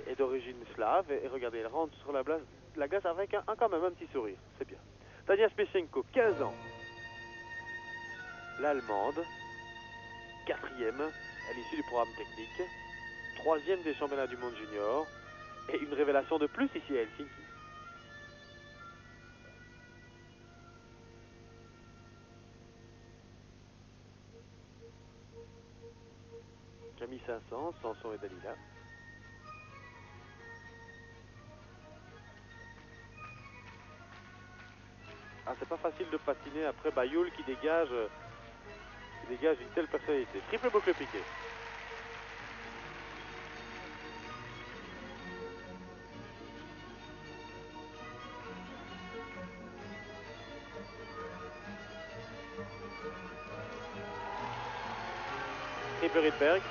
est d'origine slave et regardez, elle rentre sur la glace avec quand même un petit sourire, c'est bien. Tania Shevchenko, 15 ans, l'Allemande, 4e à l'issue du programme technique, 3e des championnats du monde junior et une révélation de plus ici à Helsinki. Camille 500, Samson et Dalila. Ah, c'est pas facile de patiner après Bayoul qui dégage une telle personnalité. Triple boucle piqué. Triple Rydberg.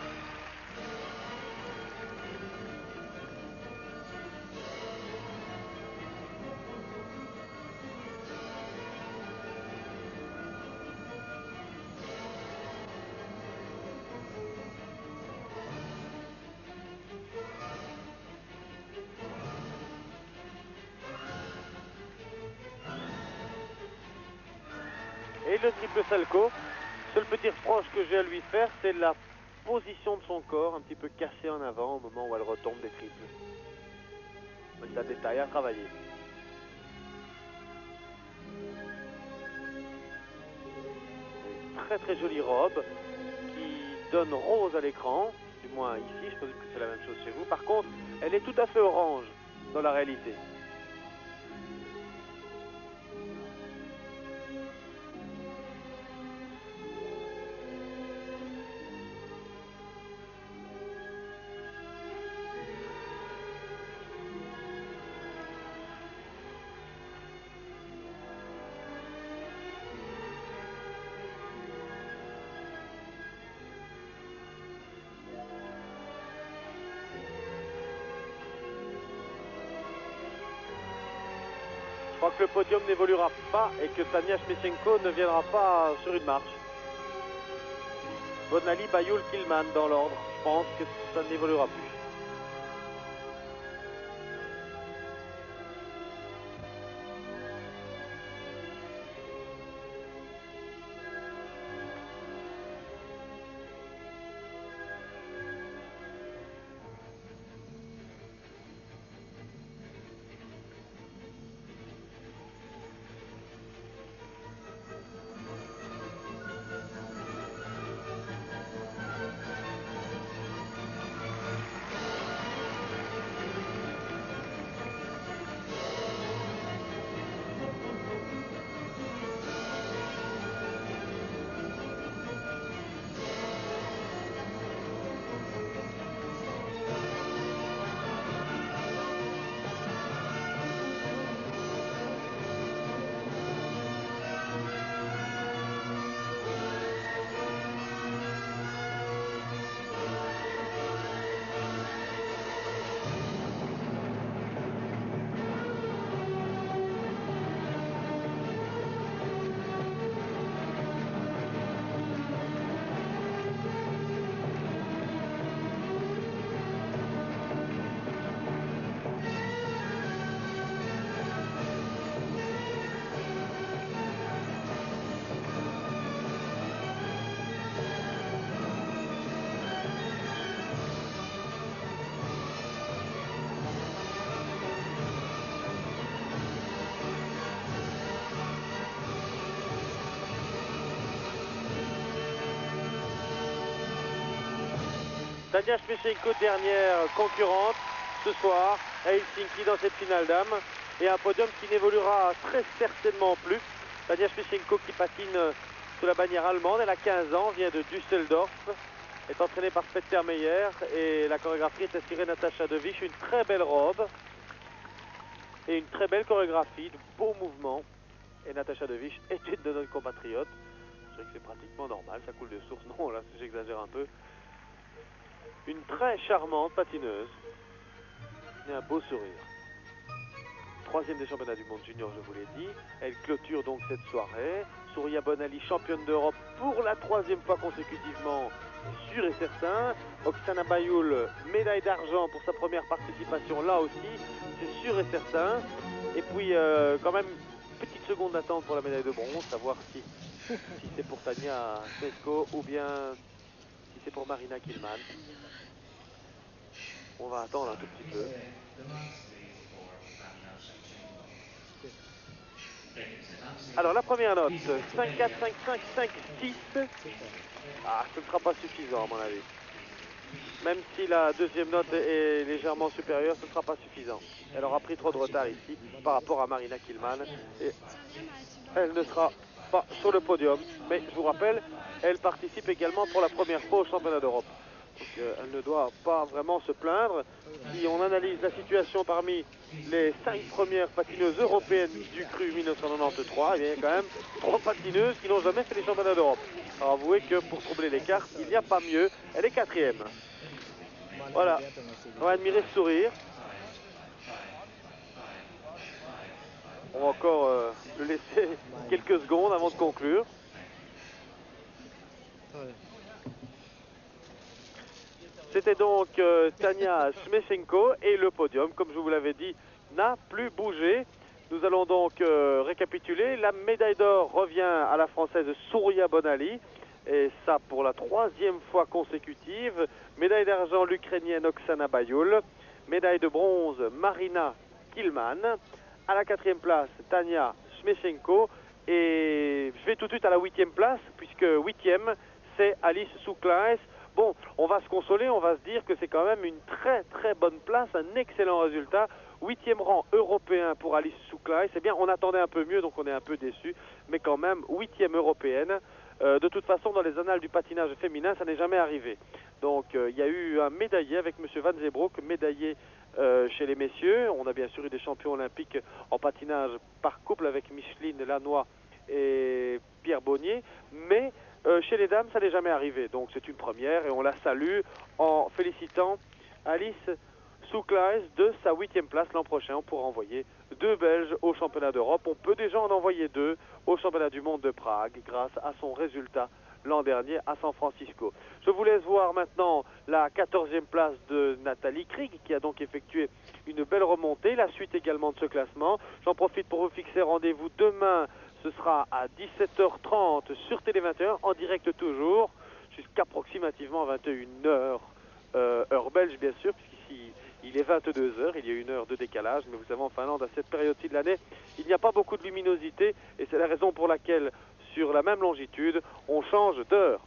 Et le triple salco. Seul petit reproche que j'ai à lui faire, c'est la position de son corps, un petit peu cassé en avant au moment où elle retombe des triples. C'est un détail à travailler. Une très très jolie robe qui donne rose à l'écran, du moins ici, je pense que c'est la même chose chez vous. Par contre, elle est tout à fait orange dans la réalité. Je crois que le podium n'évoluera pas et que Tania Shevchenko ne viendra pas sur une marche. Bonali, Bayoul, Killman dans l'ordre. Je pense que ça n'évoluera plus. Tania Shevchenko, dernière concurrente ce soir à Helsinki dans cette finale d'âme. Et un podium qui n'évoluera très certainement plus. Tania Shevchenko qui patine sous la bannière allemande. Elle a 15 ans, vient de Düsseldorf. Est entraînée par Peter Meyer. Et la chorégraphie est assurée Natasha Devish. Une très belle robe. Et une très belle chorégraphie, de beaux mouvements. Et Natasha Devish est une de nos compatriotes. Je dirais que c'est pratiquement normal, ça coule de source. Non, là j'exagère un peu. Une très charmante patineuse et un beau sourire. 3e des championnats du monde junior, je vous l'ai dit. Elle clôture donc cette soirée. Souria Bonali, championne d'Europe pour la 3e fois consécutivement sûr et certain. Oksana Bayoul, médaille d'argent pour sa première participation, là aussi, c'est sûr et certain. Et puis, quand même, petite seconde d'attente pour la médaille de bronze, savoir si c'est pour Tania Smejko ou bien si c'est pour Marina Killman. On va attendre un tout petit peu. Alors la première note, 5, 4, 5, 5, 5, 6. Ah, ce ne sera pas suffisant à mon avis. Même si la deuxième note est légèrement supérieure, ce ne sera pas suffisant. Elle aura pris trop de retard ici par rapport à Marina Killman. Et elle ne sera pas sur le podium. Mais je vous rappelle, elle participe également pour la première fois au championnat d'Europe. Donc elle ne doit pas vraiment se plaindre. Si on analyse la situation parmi les 5 premières patineuses européennes du cru 1993, eh bien, il y a quand même 3 patineuses qui n'ont jamais fait les championnats d'Europe. Alors avouez que pour troubler les cartes, il n'y a pas mieux. Elle est 4e. Voilà, on va admirer ce sourire. On va encore le laisser quelques secondes avant de conclure. C'était donc Tania Smejko et le podium, comme je vous l'avais dit, n'a plus bougé. Nous allons donc récapituler. La médaille d'or revient à la Française Souria Bonali, et ça pour la 3e fois consécutive. Médaille d'argent l'Ukrainienne Oksana Bayoul. Médaille de bronze Marina Killman. À la 4e place, Tania Smejko. Et je vais tout de suite à la 8e place, puisque 8e, c'est Alice Souklaes. Bon, on va se consoler, on va se dire que c'est quand même une très très bonne place, un excellent résultat. 8e rang européen pour Alice Souklaes. Eh bien, on attendait un peu mieux, donc on est un peu déçu, mais quand même 8e européenne. De toute façon, dans les annales du patinage féminin, ça n'est jamais arrivé. Donc, il y a eu un médaillé avec M. Van Zeebroek, médaillé chez les messieurs. On a bien sûr eu des champions olympiques en patinage par couple avec Micheline Lannoy et Pierre Bonnier, mais chez les dames, ça n'est jamais arrivé. Donc c'est une première et on la salue en félicitant Alice Souklaes de sa 8e place l'an prochain. On pourra envoyer 2 Belges au championnat d'Europe. On peut déjà en envoyer 2 au championnat du monde de Prague grâce à son résultat l'an dernier à San Francisco. Je vous laisse voir maintenant la 14e place de Nathalie Krieg qui a donc effectué une belle remontée. La suite également de ce classement. J'en profite pour vous fixer rendez-vous demain. Ce sera à 17h30 sur Télé 21, en direct toujours, jusqu'à approximativement 21h, heure belge bien sûr, puisqu'ici il est 22h, il y a 1 heure de décalage, mais vous savez en Finlande, à cette période-ci de l'année, il n'y a pas beaucoup de luminosité, et c'est la raison pour laquelle, sur la même longitude, on change d'heure.